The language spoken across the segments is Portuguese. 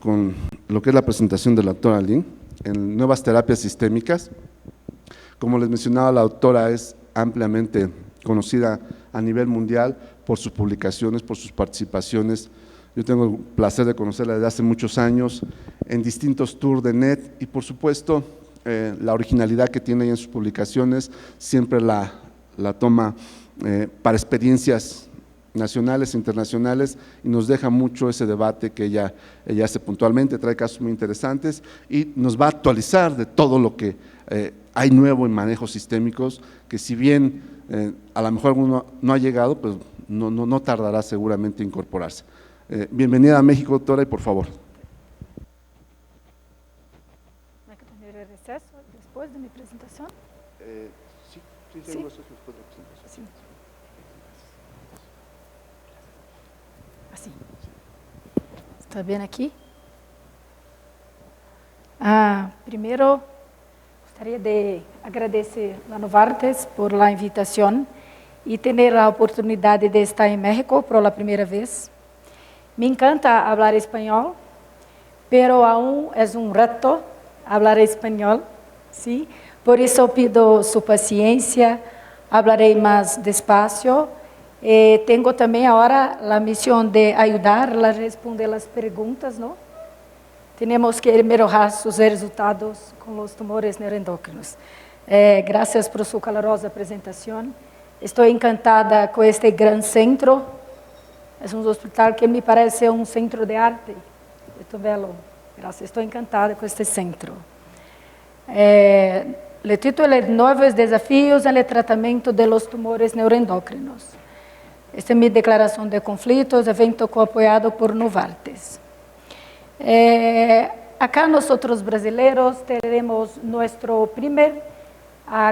con lo que es la presentación de la doctora Lin en nuevas terapias sistémicas. Como les mencionaba, la doctora es ampliamente conocida a nivel mundial por sus publicaciones, por sus participaciones. Yo tengo el placer de conocerla desde hace muchos años en distintos tours de NET y, por supuesto, la originalidad que tiene en sus publicaciones siempre la toma para experiencias nacionales e internacionales y nos deja mucho ese debate que ella hace puntualmente, trae casos muy interesantes y nos va a actualizar de todo lo que hay nuevo en manejos sistémicos, que si bien a lo mejor alguno no ha llegado, pues no tardará seguramente en incorporarse. Bienvenida a México, doctora, y por favor. ¿No hay que tener el receso después de mi presentación? Sí, ¿Sí? después de la presentación. Sí. Así. ¿Está bien aquí? Primero, gostaria de agradecer a Novartis por la invitación y tener la oportunidad de estar en México por la primera vez. Me encanta hablar español, pero aún es un reto hablar español, ¿sí? Por eso pido su paciencia, hablaré más despacio. Tengo también ahora la misión de ayudarla a responder las preguntas, ¿no? Tenemos que mejorar sus resultados con los tumores neuroendocrinos. Gracias por su calorosa presentación. Estoy encantada con este gran centro. Es un hospital que me parece un centro de arte. Esto velo. Gracias, estoy encantada con este centro. El título es Nuevos Desafíos en el Tratamiento de los Tumores Neuroendocrinos. Esta es mi declaración de conflictos, evento apoyado por Novartis. Acá nosotros brasileños tenemos nuestro primer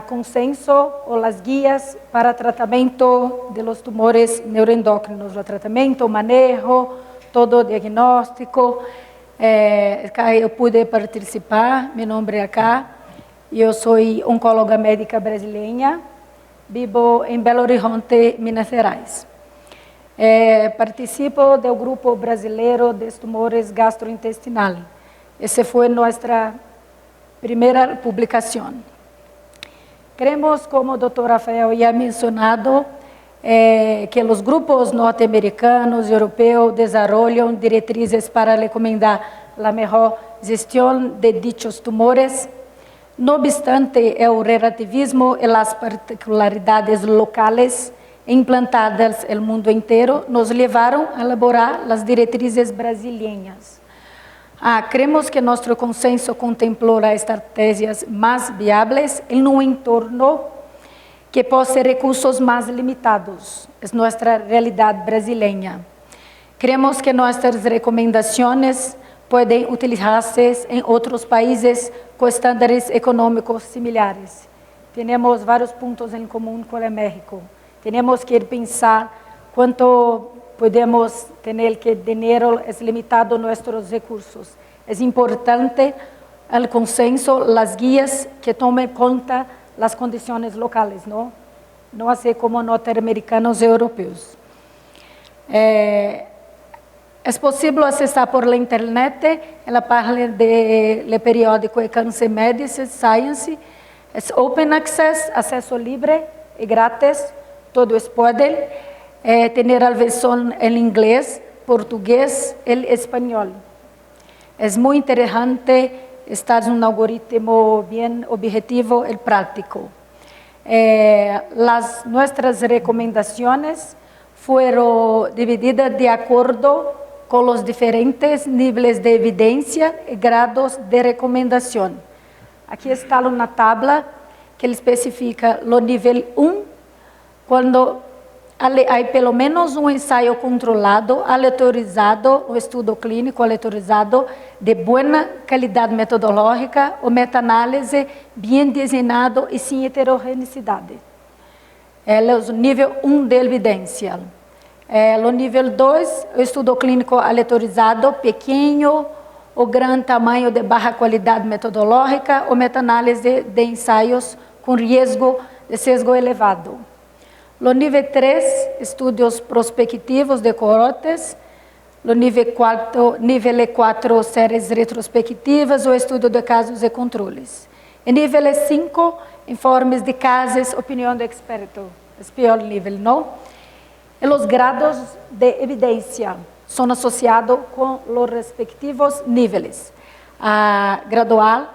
consenso o las guías para tratamiento de los tumores neuroendocrinos, el tratamiento, manejo, todo diagnóstico. Acá eu pude participar, meu nome é acá, eu sou oncóloga médica brasileira, vivo em Belo Horizonte, Minas Gerais. Participo do grupo brasileiro de tumores gastrointestinais. Essa foi nossa primeira publicação. Creemos, como o Dr. Rafael ya ha mencionado, que os grupos norte-americanos e europeus desarrollam diretrizes para recomendar a melhor gestão de dichos tumores. No obstante, o relativismo e as particularidades locais implantadas no mundo inteiro nos levaram a elaborar as diretrizes brasileiras. Creemos que nosso consenso contemplou as estratégias mais viáveis em um entorno que possui recursos mais limitados. É nossa realidade brasileira. Creemos que nossas recomendações podem utilizar-se em outros países com estándares econômicos similares. Temos vários pontos em comum com o México. Temos que pensar quanto podemos ter que dinheiro é limitado nossos recursos. É importante o consenso, as guias que tomem conta das condições locais, não assim como norte-americanos e europeus. É possível acessar por la internet a página do periódico Cancer Medicine Science. É open access, acesso livre e grátis, todos podem. Ter a versão em inglês, português e espanhol. É muito interessante estar em um algoritmo bem objetivo e prático. Nossas recomendações foram divididas de acordo com os diferentes níveis de evidência e grados de recomendação. Aqui está uma tabla que especifica o nível 1, quando há pelo menos um ensaio controlado, aleatorizado, um estudo clínico aleatorizado de boa qualidade metodológica ou meta-análise bem desenhado e sem heterogeneidade. É o nível 1 de evidência. O nível 2, o estudo clínico aleatorizado, pequeno ou grande tamanho de baixa qualidade metodológica ou meta-análise de ensaios com risco de sesgo elevado. No nível 3, estudos prospectivos de cohortes, o nível 4, séries retrospectivas ou estudo de casos e controles. E nível 5, informes de casos, opinião do experto. É o pior nível, não? E os grados de evidência são associados com os respectivos níveis. A gradual,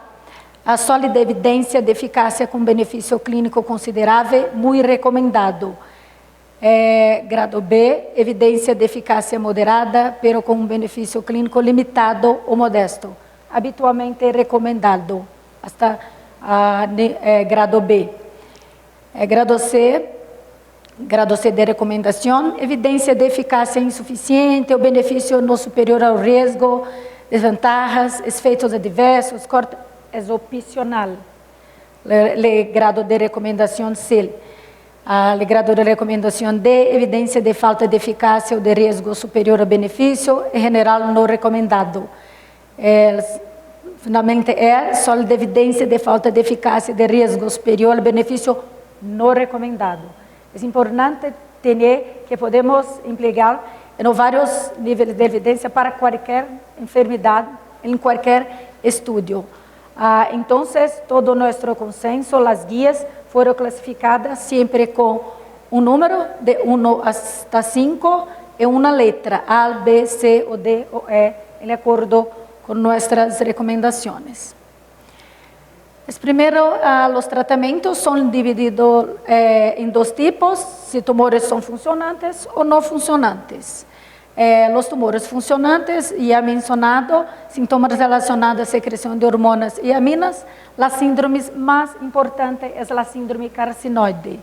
a sólida evidência de eficácia com benefício clínico considerável, muito recomendado. Grado B, evidência de eficácia moderada, pero com benefício clínico limitado ou modesto. Habitualmente recomendado, hasta grado B. Grado C de recomendação, evidência de eficácia insuficiente ou benefício no superior ao risco, desvantagens, efeitos adversos, é opcional. O grado de recomendação C. O grado de recomendação D, evidência de falta de eficácia ou de risco superior ao benefício, em geral não recomendado. Finalmente, sólida evidência de falta de eficácia e de risco superior ao benefício não recomendado. É importante ter que podemos emplear em vários níveis de evidência para qualquer enfermidade, em qualquer estudo. Então, todo nosso consenso, as guias foram classificadas sempre com um número de 1 até 5 e uma letra, A, B, C, ou D, ou E, de acordo com nossas recomendações. Primeiro, os tratamentos são divididos em dois tipos, se tumores são funcionantes ou não funcionantes. Os tumores funcionantes, já mencionado, sintomas relacionados à secreção de hormonas e aminas, a síndrome mais importante é a síndrome carcinoide,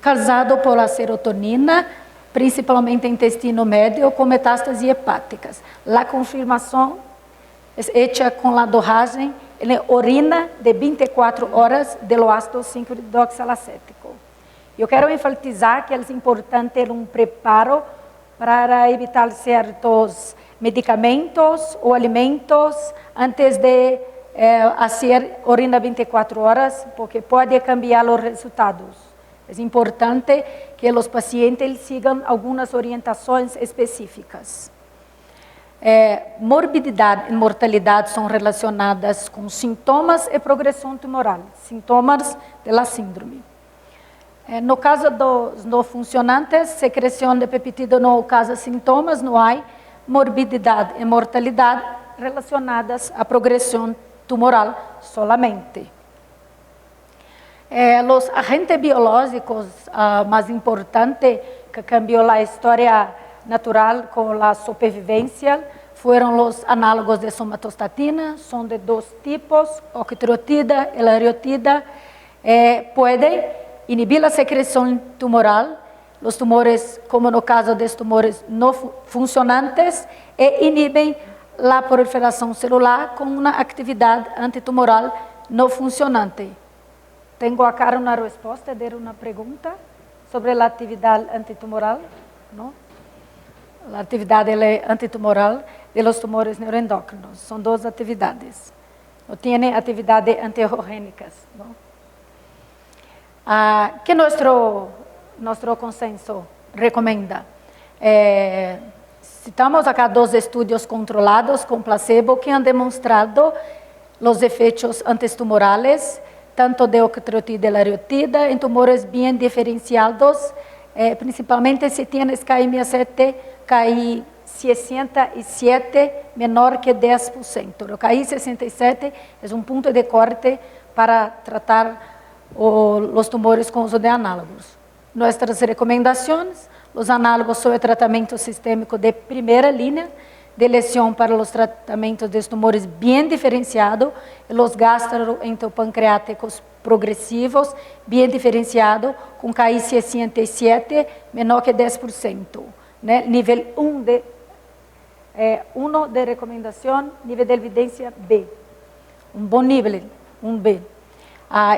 causada por a serotonina, principalmente intestino médio, com metástases hepáticas. A confirmação é feita com a dosagem em urina de 24 horas do ácido 5-hidroxalacético. Eu quero enfatizar que é importante ter um preparo para evitar certos medicamentos ou alimentos antes de fazer urina 24 horas, porque pode cambiar os resultados. É importante que os pacientes sigam algumas orientações específicas. Morbididade e mortalidade são relacionadas com sintomas e progressão tumoral, sintomas da síndrome. No caso dos não funcionantes, secreção de peptídeo não causa sintomas, não há morbididade e mortalidade relacionadas à progressão tumoral solamente. Os agentes biológicos mais importantes que cambiou a história natural com a sobrevivência foram os análogos de somatostatina, são de dois tipos, octreotida e lariotida, podem inibir a secreção tumoral, os tumores, como no caso dos tumores não funcionantes, e inibem a proliferação celular com uma atividade antitumoral não funcionante. Tenho aqui uma resposta de uma pergunta sobre a atividade antitumoral, não? A atividade antitumoral de los tumores neuroendócrinos. São duas atividades. Não tem atividade antiogênicas, não? Que nosso consenso recomenda? Citamos acá 2 estudos controlados com placebo que han demonstrado os efeitos antitumorales, tanto de octreotida e lariotida, em tumores bem diferenciados, principalmente se tienes KI67, KI 67 menor que 10%. O KI 67 é um ponto de corte para tratar os tumores com uso de análogos. Nossas recomendações: os análogos sobre tratamento sistêmico de primeira linha, de lesão para os tratamentos de tumores bem diferenciados, e os gastroenteropancreáticos progressivos, bem diferenciados, com KI 67 menor que 10%. Né? Nível 1 de recomendação, nível de evidência B. Um bom nível, um B.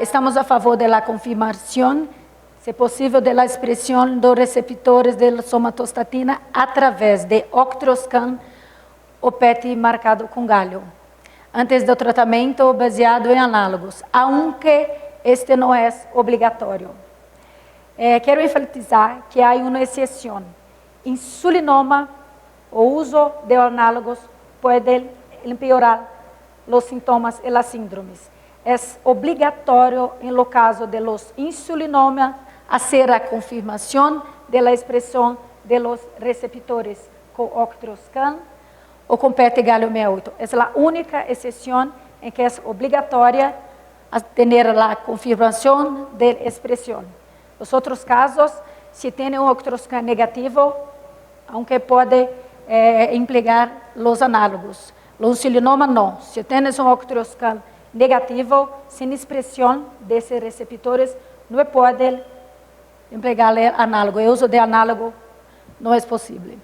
Estamos a favor da confirmação, se possível, da expressão dos receptores de somatostatina através de octroscan ou PET marcado com galho, antes do tratamento baseado em análogos, aunque este não é obrigatório. Quero enfatizar que há uma exceção. Insulinoma o uso de análogos puede empeorar los síntomas y las síndromes. Es obligatorio en lo caso de los insulinomas hacer la confirmación de la expresión de los receptores con octroscan o con PET-galio 68. Es la única excepción en que es obligatoria tener la confirmación de expresión. Los otros casos, si tiene un octroscan negativo, aunque puede emplear los análogos. Los insulinomas no. Si tienes un octroscan negativo, sin expresión de esos receptores, no puede emplear el análogo. El uso de análogo no es posible.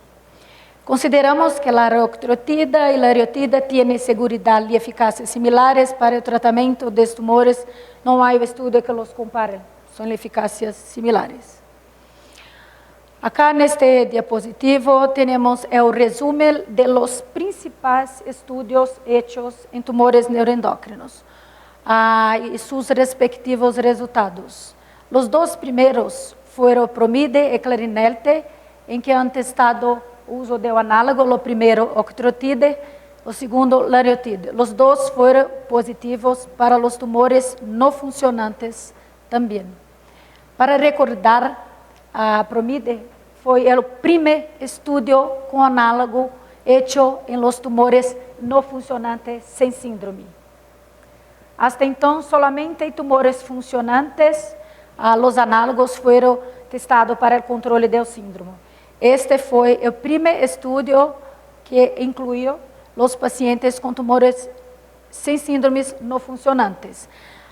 Consideramos que la octrotida y la riotida tienen seguridad y eficacia similares para el tratamiento de tumores. No hay estudio que los compare, son eficacias similares. Acá en este diapositivo tenemos el resumen de los principales estudios hechos en tumores neuroendocrinos y sus respectivos resultados. Los dos primeros fueron Promide y Clarinete, en que han testado o uso de análogo, lo primero octrotide, o segundo lariotide. Los dos fueron positivos para los tumores no funcionantes también. Para recordar, a Promide foi o primeiro estudo com análogo hecho em los tumores no funcionantes sem síndrome. Hasta então, solamente em tumores funcionantes, os análogos foram testados para o controle do síndrome. Este foi o primeiro estudo que incluiu os pacientes com tumores sem síndromes no funcionantes.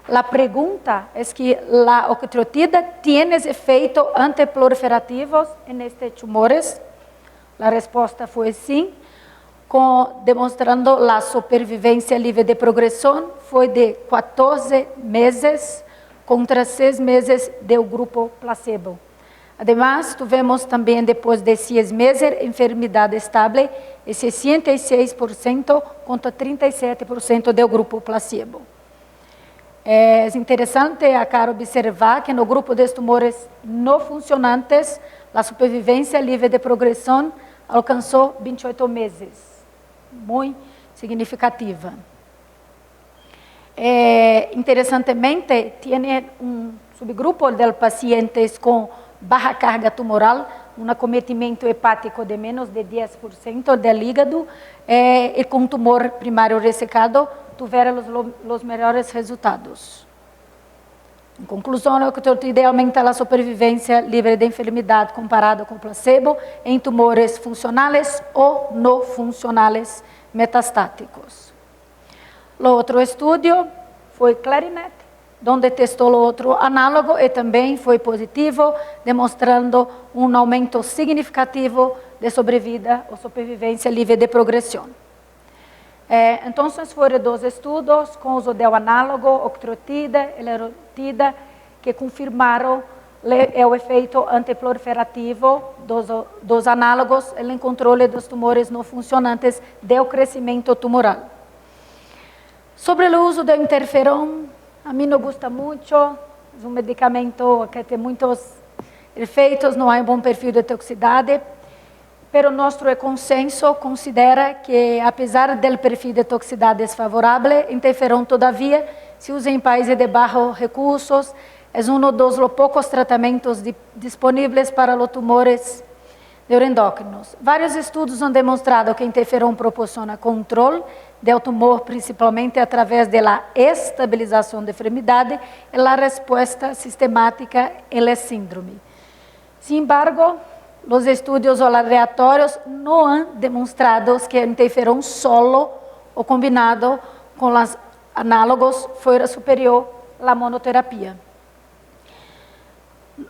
La pregunta es que la octrotida tiene efectos antiproliferativos en estos tumores. La respuesta fue sí, demostrando la supervivencia libre de progresión fue de 14 meses contra 6 meses del grupo placebo. Además, tuvimos también después de 6 meses enfermedad estable y 66% contra 37% del grupo placebo. É interessante acá observar que no grupo de tumores no funcionantes, a supervivência livre de progressão alcançou 28 meses, muito significativa. Interessantemente, tem subgrupo de pacientes com baixa carga tumoral, acometimento hepático de menos de 10% do hígado e com tumor primário ressecado, tiveram os melhores resultados. Em conclusão, a octrotida aumenta a sobrevivência livre de enfermidade comparado com placebo em tumores funcionais ou não funcionais metastáticos. O outro estudo foi Clarinete, onde testou o outro análogo e também foi positivo, demonstrando aumento significativo de sobrevida ou sobrevivência livre de progressão. Então, foram 2 estudos com uso do análogo, octrotida e lerotida, que confirmaram o efeito antiproliferativo dos análogos no controle dos tumores não funcionantes do crescimento tumoral. Sobre o uso do interferon, a mim não gosta muito, é medicamento que tem muitos efeitos, não há bom perfil de toxicidade. Pero nosso consenso considera que, apesar do perfil de toxicidade desfavorável, interferon todavia se usa em países de baixos recursos, é dos poucos tratamentos disponíveis para os tumores neuroendócrinos. Vários estudos han demonstrado que interferon proporciona controle do tumor, principalmente através da estabilização da enfermidade e a resposta sistemática à síndrome. Sin embargo, os estudos aleatórios não han demonstrado que o interferon solo ou combinado com os análogos fuera superior à monoterapia.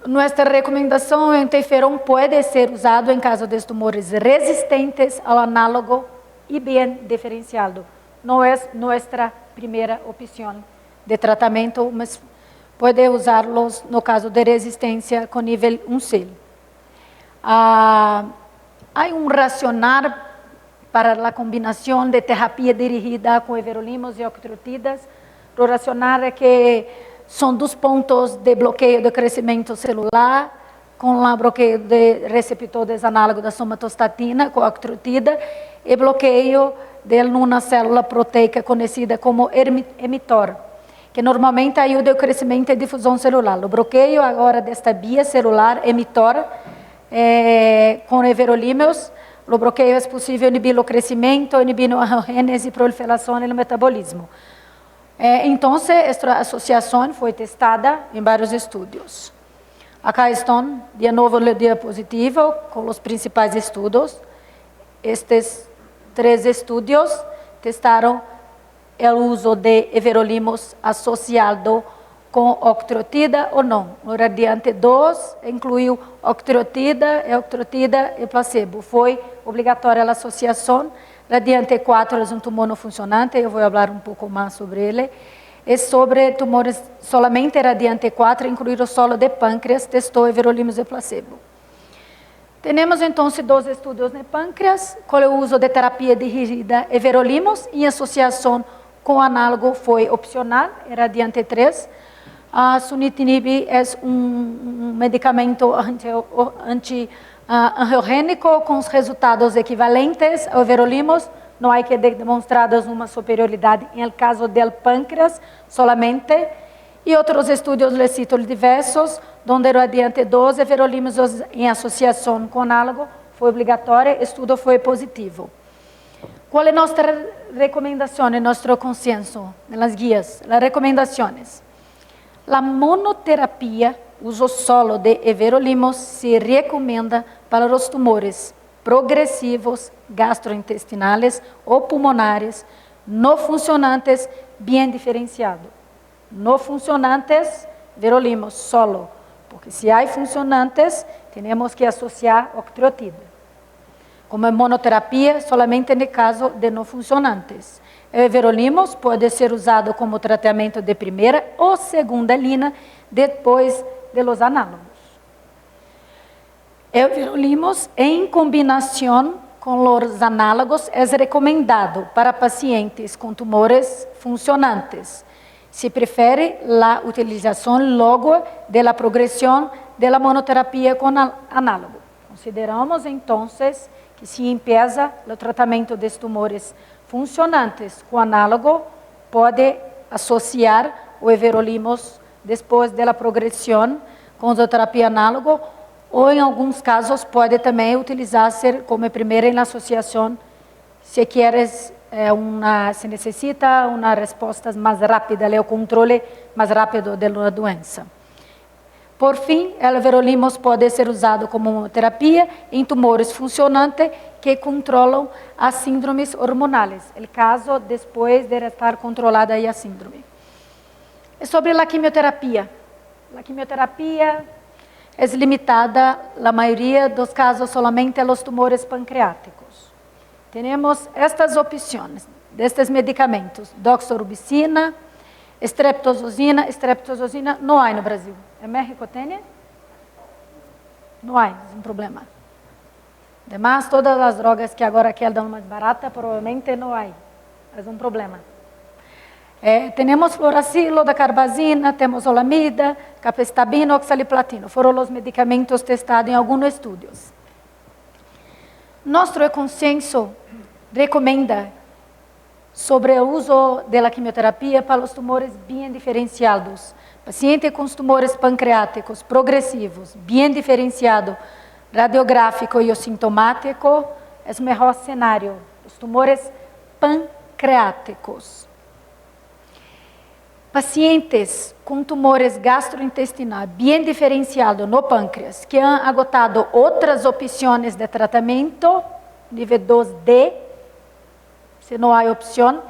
Nossa recomendação é que o interferon pode ser usado em caso de tumores resistentes ao análogo e bem diferenciado. Não é nossa primeira opção de tratamento, mas pode usá-los no caso de resistência com nível 1C. Há racional para a combinação de terapia dirigida com everolimus e octrotidas. O racional é que são 2 pontos de bloqueio do crescimento celular com o bloqueio de receptores análogos da somatostatina, com a octreotida, e bloqueio de uma célula proteica conhecida como emitor, que normalmente ajuda o crescimento e difusão celular. O bloqueio agora desta via celular emitor com everolímeos, o bloqueio é possível inibir o crescimento, inibir a angiogênese e proliferação e o metabolismo. Então, esta associação foi testada em vários estudos. Acá estão, de novo, o diapositivo com os principais estudos. Estes 3 estudos testaram o uso de everolimus associado com octreotida ou não. O Radiante 2 incluiu octreotida e placebo. Foi obrigatória a associação. Radiante 4 é um tumor não funcionante, eu vou falar um pouco mais sobre ele. E sobre tumores solamente Radiante 4, incluído solo de pâncreas, testou everolimus e placebo. Temos então 2 estudos no pâncreas, com o uso de terapia dirigida everolimus em associação com análogo foi opcional, Radiante 3. A sunitinib é um medicamento anti-angiogênico com os resultados equivalentes ao everolimus. Não há que demonstradas uma superioridade no caso do pâncreas solamente. E outros estudos, les cito diversos, onde o Radiante 2 everolimus em associação com análogo foi obrigatório, o estudo foi positivo. Qual é nossa recomendação, nosso consenso, nas guias? As recomendações. A monoterapia, uso solo de everolimus, se recomenda para os tumores progressivos, gastrointestinais ou pulmonares, não funcionantes, bem diferenciado. Não funcionantes, everolimus solo, porque se há funcionantes, temos que associar octreotida. Como é monoterapia, solamente no caso de não funcionantes. O everolimus pode ser usado como tratamento de primeira ou segunda linha, depois de los análogos. O everolimus, em combinação com os análogos, é recomendado para pacientes com tumores funcionantes. Se prefere a utilização logo da progressão da monoterapia com análogo. Consideramos, então, que se empieza o tratamento de tumores funcionantes com análogo, pode associar o everolimus depois da progressão com a terapia análogo, ou em alguns casos pode também utilizar-se como primeira em associação, se se necessita uma resposta mais rápida, o controle mais rápido da doença. Por fim, o everolimus pode ser usado como terapia em tumores funcionantes que controlam as síndromes hormonais, o caso depois de estar controlada a síndrome. E sobre a quimioterapia. A quimioterapia é limitada, na maioria dos casos, solamente aos tumores pancreáticos. Temos estas opções destes medicamentos: doxorubicina, streptozosina não há no Brasil. Em México tem? Não há, é um problema. Además, todas as drogas que agora querem mais barata, provavelmente não há. É um problema. Temos fluoracilo, dacarbazina, temos olamida, capecitabina, oxaliplatino. Foram os medicamentos testados em alguns estudos. Nosso consenso recomenda sobre o uso da quimioterapia para os tumores bem diferenciados. Paciente com tumores pancreáticos progressivos, bem diferenciado, radiográfico e sintomático, é o melhor cenário. Os tumores pancreáticos. Pacientes com tumores gastrointestinais bem diferenciados no pâncreas, que han agotado outras opções de tratamento, nível 2D, se não há opção,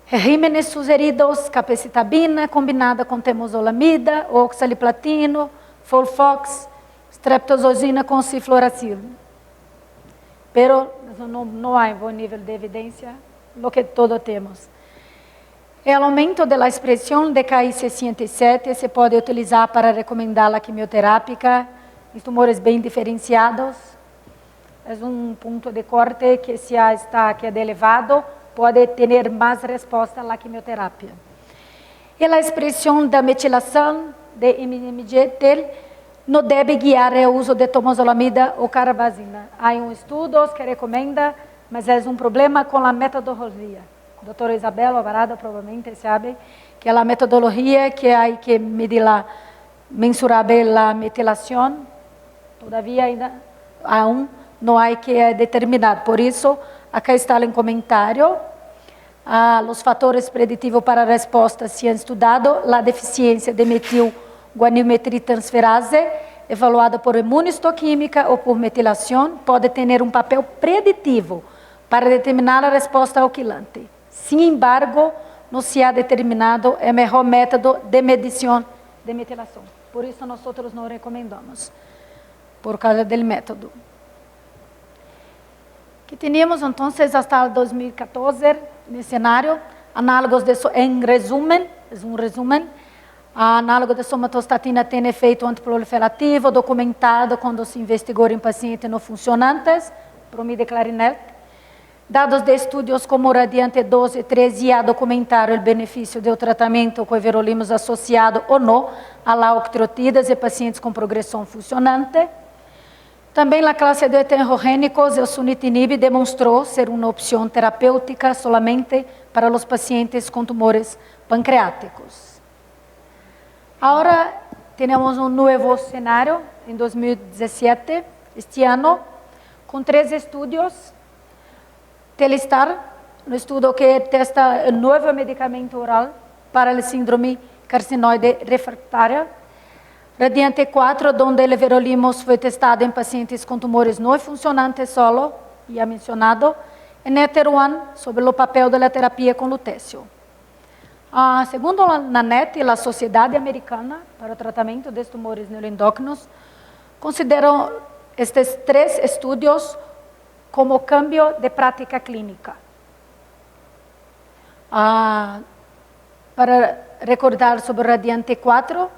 regímenes sugeridos, capecitabina combinada com temozolomida, oxaliplatino, Folfox, streptozosina com cifloracil. Pero não há bom nível de evidência, lo que todos temos. O aumento da expressão de KI67 se pode utilizar para recomendar a quimioterápica em tumores bem diferenciados. É um ponto de corte que se está aqui elevado, pode ter mais resposta à quimioterapia. E a expressão da metilação de MMGT não deve guiar o uso de temozolomida ou carbazina. Há estudo que recomenda, mas é problema com a metodologia. A doutora Isabel Alvarado provavelmente sabe que a metodologia que há que medir mensurar a metilação, todavia ainda não há que determinar. Por isso, aqui está em comentário. Os fatores preditivos para a resposta se han estudado a deficiência de metilguanilmetiltransferase, evaluada por imunistoquímica ou por metilação, pode ter papel preditivo para determinar a resposta alquilante. Sin embargo, não se ha determinado o melhor método de medição de metilação. Por isso, nós não recomendamos, por causa do método. Que tínhamos, então, até 2014, no cenário, análogos de, em resumen, análogo de somatostatina tem efeito antiproliferativo, documentado quando se investigou em pacientes não funcionantes, Promida e Clarinet. Dados de estudos como Radiante 12 e 13 a documentar o benefício do tratamento com everolimus associado ou não a laoctriotidas e pacientes com progressão funcionante. Também a classe de heterogênicos, o sunitinib demonstrou ser uma opção terapêutica solamente para os pacientes com tumores pancreáticos. Agora, temos novo cenário em 2017, este ano, com 3 estudos. Telistar, um estudo que testa um novo medicamento oral para a síndrome carcinoide refractária. Radiante 4, onde o everolimus foi testado em pacientes com tumores não funcionantes solo, já mencionado. E NETTER-1, sobre o papel da terapia com lutécio. Segundo a NANET, a Sociedade Americana para o Tratamento de Tumores Neuroendócrinos, consideram estes 3 estudos como cambio de prática clínica. Para recordar sobre Radiante 4,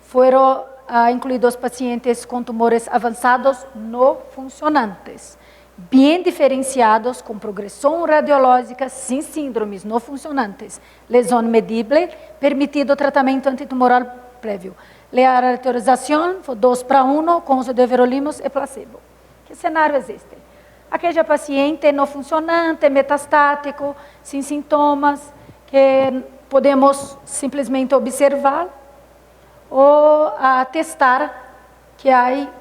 foram incluídos pacientes com tumores avançados não funcionantes, bem diferenciados com progressão radiológica, sem síndromes não funcionantes, lesão medível, permitido tratamento antitumoral prévio. A autorização foi 2:1, com uso de everolimus e placebo. Que cenário existe? Aquele paciente não funcionante, metastático, sem sintomas, que podemos simplesmente observar ou testar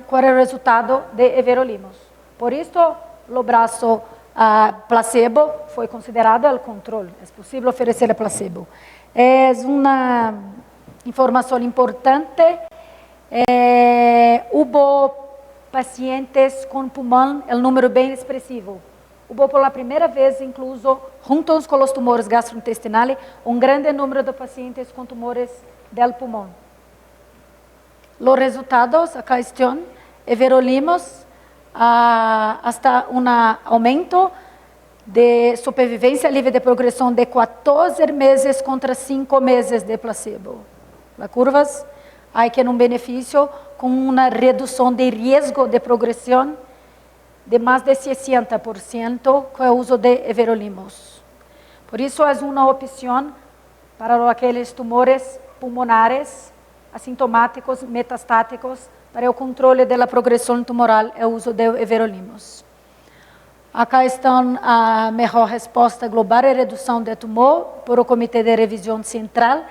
qual é o resultado de everolimus. Por isso, o braço placebo foi considerado o controle. É possível oferecer a placebo. É uma informação importante. Houve pacientes com pulmão, o número bem expressivo. Houve pela primeira vez, incluso, juntos com os tumores gastrointestinais, grande número de pacientes com tumores do pulmão. Os resultados, acá estão, everolimus, hasta aumento de sobrevivência livre de progressão de 14 meses contra 5 meses de placebo. As curvas, há que um benefício com uma redução de risco de progressão de mais de 60% com o uso de everolimus. Por isso, é uma opção para aqueles tumores pulmonares assintomáticos, metastáticos, para o controle da progressão tumoral é o uso de everolimus. Acá estão a melhor resposta global e redução de tumor por o Comitê de Revisão Central.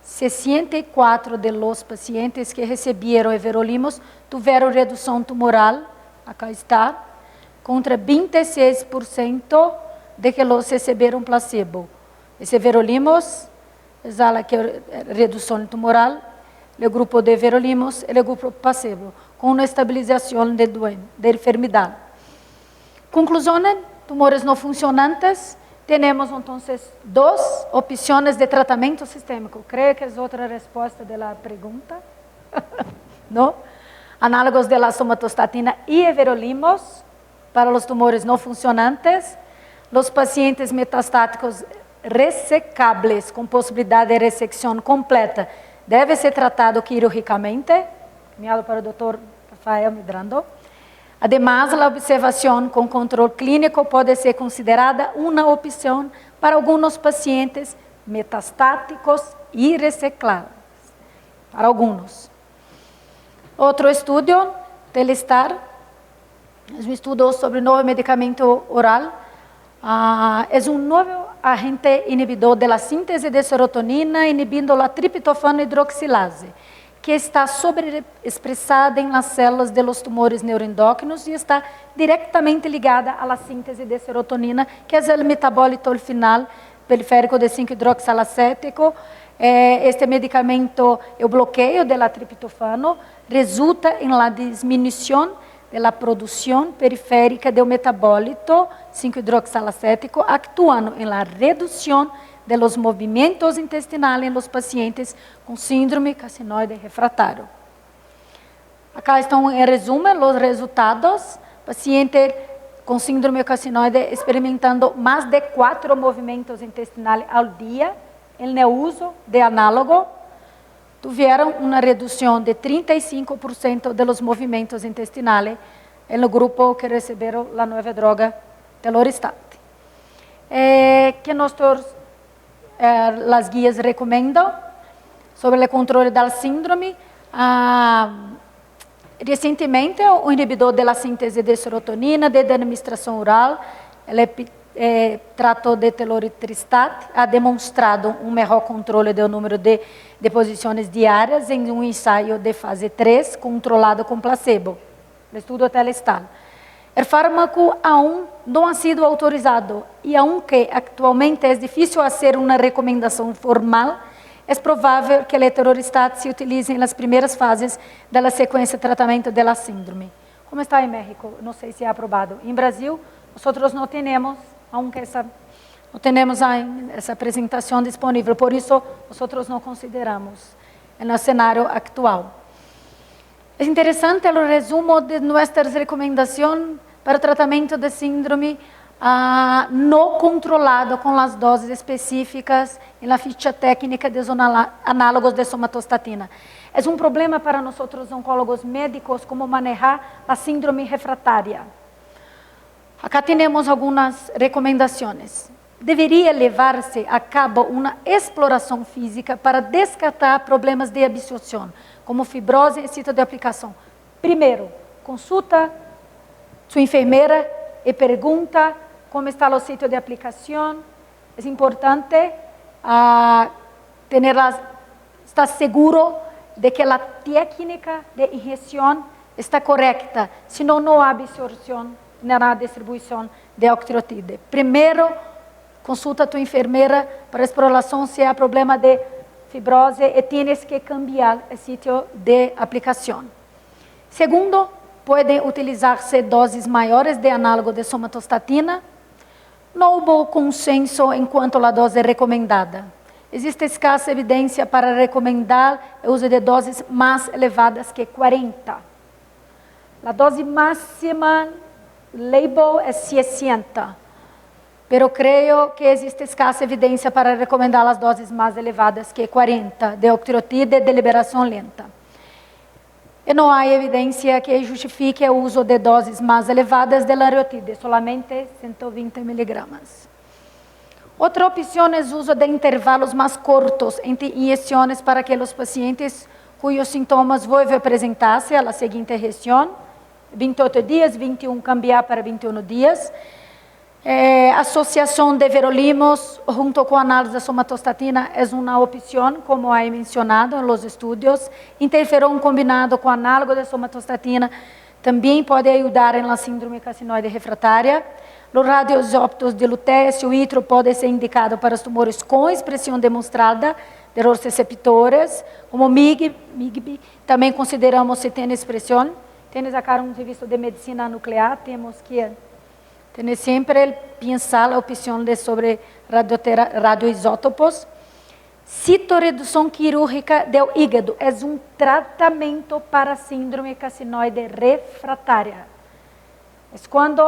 64 de los pacientes que receberam everolimus tiveram redução tumoral, acá está, contra 26% de que los receberam placebo. Esse everolimus, exala que redução tumoral, o grupo de everolimus e o grupo placebo, com uma estabilização de enfermidade. Conclusão, tumores não funcionantes, temos, então, 2 opções de tratamento sistêmico. Creio que é outra resposta da pergunta. Não? Análogos de somatostatina e everolimus para os tumores não funcionantes. Os pacientes metastáticos resecables com possibilidade de ressecção completa devem ser tratados quirúrgicamente. Enviado para o Dr. Rafael Medrano. Además, a observação com controle clínico pode ser considerada uma opção para alguns pacientes metastáticos irresecláveis. Para alguns. Outro estudo, Telestar, é um estudo sobre novo medicamento oral. É um novo agente inibidor da síntese de serotonina, inibindo a triptofano hidroxilase, que está sobreexpressada nas células dos tumores neuroendócrinos e está diretamente ligada à síntese de serotonina, que é o metabólito final periférico de 5-hidroxalacético. Este medicamento, o bloqueio da triptofano, resulta em la disminuição da produção periférica do metabólito 5-hidroxalacético, actuando em la redução de los movimentos intestinais em los pacientes com síndrome carcinoide refratário. Acá estão em resumo os resultados. Paciente com síndrome carcinoide experimentando mais de 4 movimentos intestinais ao dia, em uso de análogo, tiveram uma redução de 35% dos movimentos intestinais no grupo que receberam a nova droga Teloristat. Que as guias recomendam sobre o controle da síndrome. Recentemente, o inibidor da síntese de serotonina, de administração oral, trato de Teloristat, ha demonstrado um melhor controle do número de deposições diárias em um ensaio de fase 3, controlado com placebo, o estudo Telestar. O fármaco aún não ha sido autorizado e, aunque atualmente é difícil fazer uma recomendação formal, é provável que o Teloristat se utilize nas primeiras fases da sequência de tratamento da síndrome. Como está em México? Não sei se é aprovado. Em Brasil, nós não temos, aunque não temos essa apresentação disponível, por isso nós não consideramos no cenário atual. É interessante o resumo de nossas recomendações para o tratamento de síndrome não controlado com as doses específicas e na ficha técnica dos análogos de somatostatina. É um problema para nós, oncólogos médicos, como manejar a síndrome refratária. Acá temos algumas recomendações. Deveria levar-se a cabo uma exploração física para descartar problemas de absorção, como fibrose e sítio de aplicação. Primeiro, consulta sua enfermeira e pergunta como está o sítio de aplicação. É importante estar seguro de que a técnica de injeção está correta, senão não há absorção nem há distribuição de octreotide. Primeiro, consulta a tua enfermeira para exploração se há problema de fibrose e tienes que cambiar o sítio de aplicação. Segundo, podem utilizar-se doses maiores de análogo de somatostatina. Não houve consenso em quanto à dose recomendada. Existe escassa evidência para recomendar o uso de doses mais elevadas que 40. A dose máxima label é 60, pero creio que existe escassa evidência para recomendar as doses mais elevadas que 40 de octreotide de liberação lenta. E não há evidência que justifique o uso de doses mais elevadas de lariotide, solamente 120 miligramas. Outra opção é o uso de intervalos mais curtos entre injeções para que os pacientes cujos sintomas voltem a apresentar-se à seguinte injeção, 28 dias, 21 cambiar para 21 dias. Associação de verolimos junto com a análise da somatostatina é uma opção, como é mencionado nos estudos. Interferon combinado com análogo de somatostatina também pode ajudar na síndrome carcinoide refratária. Os radioisótopos de lutécio e itro podem ser indicados para os tumores com expressão demonstrada de os receptores, como MIGB, também consideramos se tem expressão. Temos aqui um serviço de medicina nuclear, temos que ter sempre pensar a opção de sobre radioisótopos. Citoredução quirúrgica do hígado é um tratamento para síndrome carcinoide refratária. É quando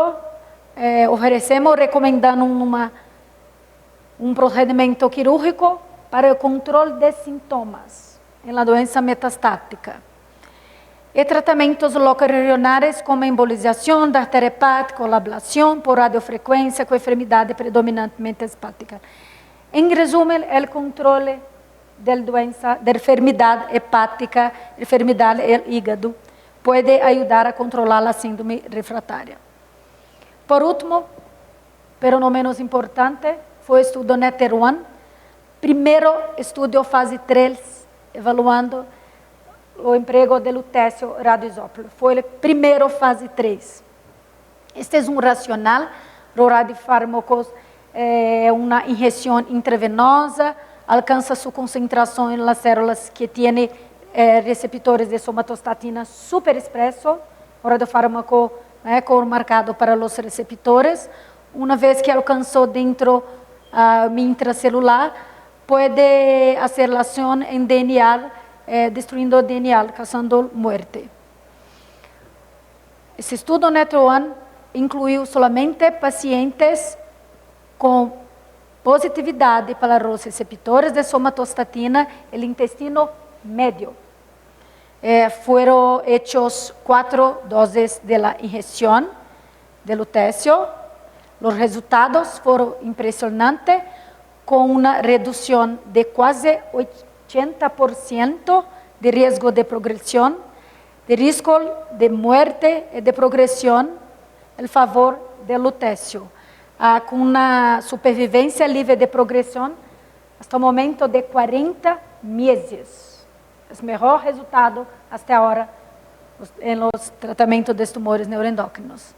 oferecemos, recomendando um procedimento quirúrgico para o controle de sintomas em la doença metastática. E tratamentos locorregionais como embolização da artéria hepática ou ablação por radiofrequência com enfermidade predominantemente hepática. Em resumo, o controle de enfermedad hepática, enfermedad del hígado, puede ayudar a controlar la síndrome refractaria. Por último, pero no menos importante, foi o estudo NETTER-1, primeiro estudo fase 3, evaluando o emprego de lutécio radioisótopo. Foi o primeiro fase 3. Este é racional, o radiofármacos uma injeção intravenosa, alcança sua concentração em las células que têm receptores de somatostatina super expresso, o radiofármaco marcado para os receptores. Uma vez que alcançou dentro mi intracelular, pode fazer ação em DNA, destruindo o DNA, causando muerte. Esse estudo NETTER-1 incluiu solamente pacientes com positividade para os receptores de somatostatina no intestino médio. Foram hechos 4 doses de la injeção de lutécio. Os resultados foram impressionantes, com uma redução de quase 80% de risco de progressão, de risco de muerte e de progressão em favor do lutécio, com uma supervivência livre de progressão até o momento de 40 meses. É o melhor resultado até agora nos tratamentos de tumores neuroendócrinos.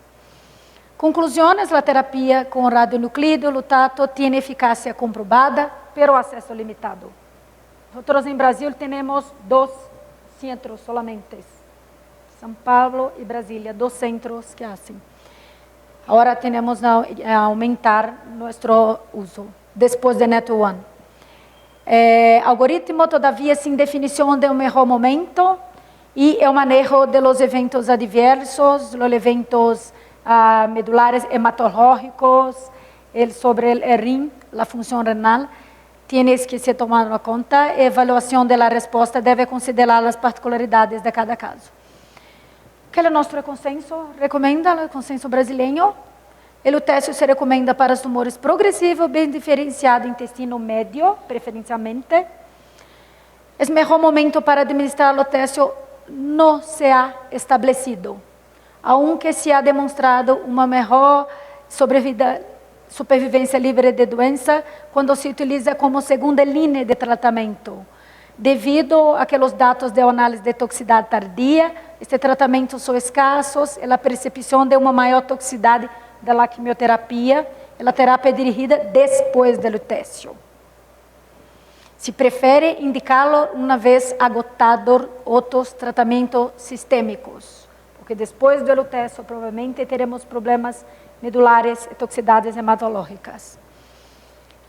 Conclusões: a terapia com radionuclídeo lutato tem eficácia comprovada, pero acesso limitado. Nós em Brasil temos 2 centros solamente, São Paulo e Brasília, 2 centros que fazem. Agora temos a aumentar nosso uso, depois de NETTER-1. Algoritmo todavia sem definição de um melhor momento e o manejo de los eventos adversos, os eventos medulares hematológicos, sobre el rim, la função renal, tienes que ser tomado en conta. A evaluação da resposta deve considerar as particularidades de cada caso. Que é o nosso consenso? Recomenda o consenso brasileiro. O lutécio se recomenda para os tumores progressivos, bem diferenciado intestino médio, preferencialmente. O melhor momento para administrar o lutécio não se ha estabelecido, aunque se ha demonstrado uma melhor supervivência livre de doença quando se utiliza como segunda linha de tratamento. Devido a que os dados de análise de toxicidade tardia, este tratamento são escassos e a percepção de uma maior toxicidade da quimioterapia e a terapia dirigida depois do lutécio. Se prefere indicá-lo uma vez agotado outros tratamentos sistêmicos, porque depois do lutécio provavelmente teremos problemas medulares e toxicidades hematológicas.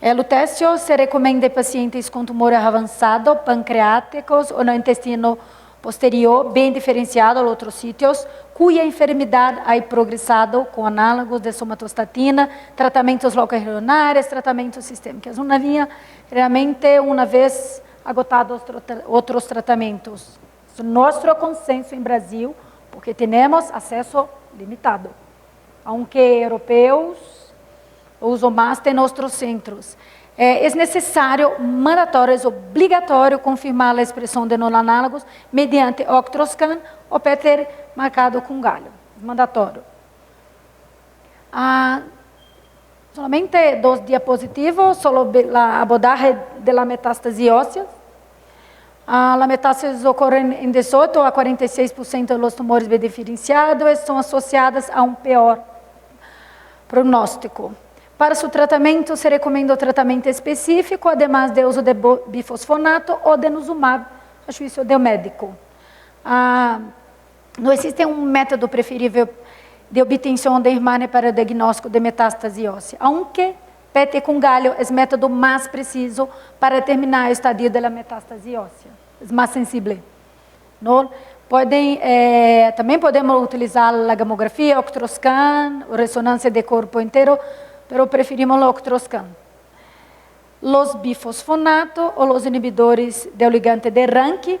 O lutécio se recomenda em pacientes com tumores avançados, pancreáticos ou no intestino posterior, bem diferenciado em outros sítios, cuja enfermidade ha progressado com análogos de somatostatina, tratamentos locais tratamentos sistêmicos. Uma via, realmente, uma vez agotados outros tratamentos. Nosso consenso em Brasil, porque temos acesso limitado, aunque europeus usam mais de nossos centros. É necessário, mandatório, é obrigatório confirmar a expressão de non-análogos mediante Octroscan ou PET marcado com galho. Mandatório. Solamente 2 diapositivos sobre a abordagem da metástase óssea. A metástase ocorre em 18 a 46% dos tumores bem diferenciados e são associadas a um pior prognóstico. Para seu tratamento, se recomenda o tratamento específico, además de uso de bifosfonato ou denosumab, a juízo do médico. Não existe um método preferível de obtenção de imagem para o diagnóstico de metástase óssea, aunque PET com galho é o método mais preciso para determinar o estadio da metástase óssea, é mais sensível. Não? Também podemos utilizar a gamografia, Octroscan, ressonância de corpo inteiro, pero preferimos o Octroscan. Os bifosfonatos ou os inibidores do ligante de Rank,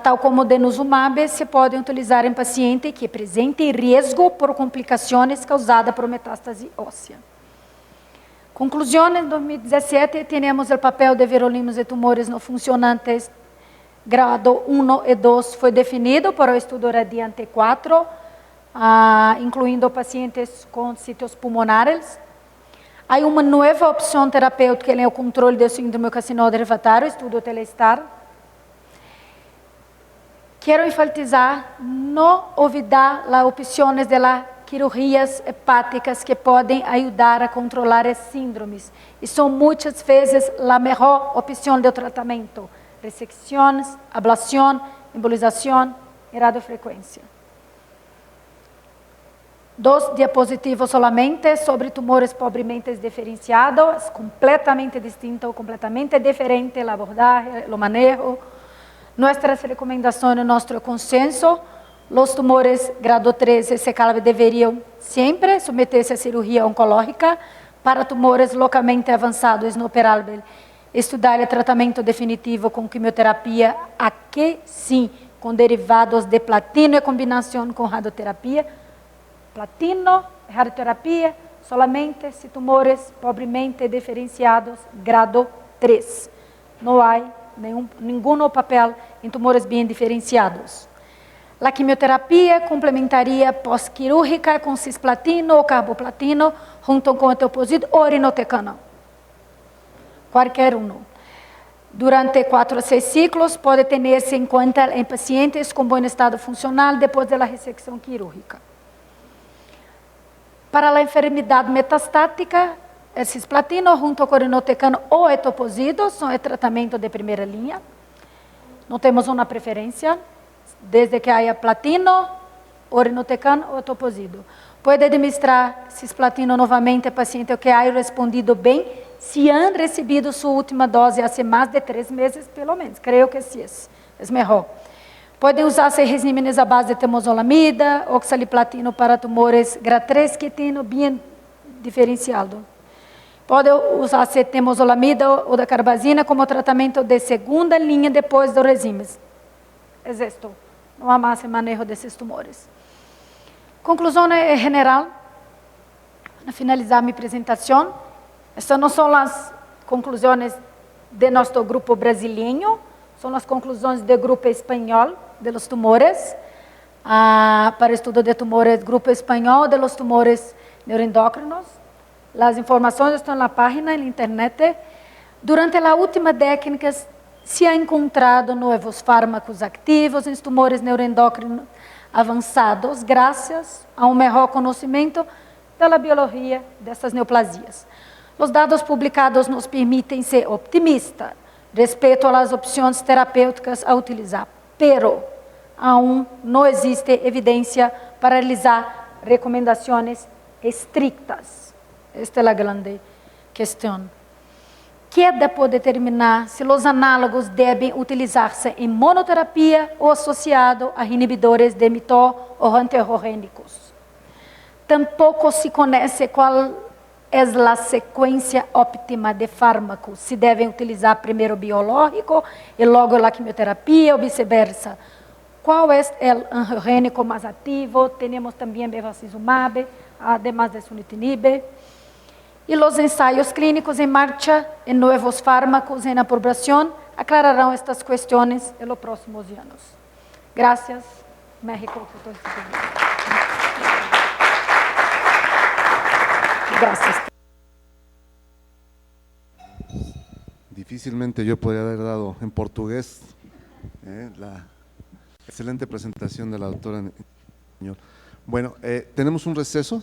tal como o denosumab, se podem utilizar em paciente que apresente risco por complicações causadas por metástase óssea. Conclusão, em 2017, temos o papel de virolinos e tumores não funcionantes, grado 1 e 2, foi definido para o estudo Radiante 4, incluindo pacientes com sítios pulmonares. Há uma nova opção terapêutica que é o controle do síndrome carcinoma refratário, estudo Telestar. Quero enfatizar, não olvidar as opções de cirurgias hepáticas que podem ajudar a controlar as síndromes. E são muitas vezes a melhor opção de tratamento. Resecções, ablação, embolização e radiofrequência. 2 diapositivos solamente sobre tumores pobremente diferenciados, completamente distinto, completamente diferente, a abordagem, o manejo. Nossas recomendações, nosso consenso, os tumores grado 3 e C-CALV deveriam sempre submeter-se a cirurgia oncológica. Para tumores localmente avançados e inoperáveis, estudar o tratamento definitivo com quimioterapia, aqui sim, com derivados de platino e combinação com radioterapia. Platino, radioterapia, solamente se tumores pobremente diferenciados, grado 3. Não há nenhum papel em tumores bem diferenciados. A quimioterapia complementaria pós-quirúrgica com cisplatino ou carboplatino, junto com etoposide ou irinotecan. Qualquer um. Durante 4 a 6 ciclos, pode ter-se em conta em pacientes com bom estado funcional depois da ressecção quirúrgica. Para a enfermidade metastática, o cisplatino junto com o irinotecan ou etoposide são o tratamento de primeira linha. Não temos uma preferência, desde que haja platino, irinotecan ou etoposide. Pode administrar cisplatino novamente a paciente que haya respondido bem, se han recebido sua última dose há mais de 3 meses, pelo menos. Creio que sim, é melhor. Podem usar-se regímenes à base de temozolomida, oxaliplatino para tumores grado 3 que tenham bem diferenciado. Pode usar-se temozolomida ou da carbazina como tratamento de segunda linha depois dos regimes. É isto. Não há mais manejo desses tumores. Conclusão geral, para finalizar minha apresentação, estas não são as conclusões de nosso grupo brasileiro, são as conclusões do grupo espanhol de los tumores, para estudo de tumores, grupo espanhol de los tumores neuroendócrinos. As informações estão na página, na internet. Durante a última década, se ha encontrado novos fármacos ativos em tumores neuroendócrinos avançados, graças a um melhor conhecimento da biologia dessas neoplasias. Os dados publicados nos permitem ser otimistas respeito às opções terapêuticas a utilizar, pero aún não existe evidência para realizar recomendações estrictas. Esta é a grande questão. Queda por determinar se os análogos devem utilizar-se em monoterapia ou associado a inibidores de mTOR ou antiorgênicos. Tampouco se conhece qual é a sequência óptima de fármacos, se devem utilizar primeiro o biológico e logo a quimioterapia ou vice-versa. Qual é o angiogênico mais ativo? Temos também bevacizumab, además de sunitinib. E os ensaios clínicos em marcha em novos fármacos em aprovação aclararão estas questões nos próximos anos. Graças, México, por todo este tempo. Gracias. Difícilmente yo podría haber dado en portugués la excelente presentación de la doctora en español. Bueno, tenemos un receso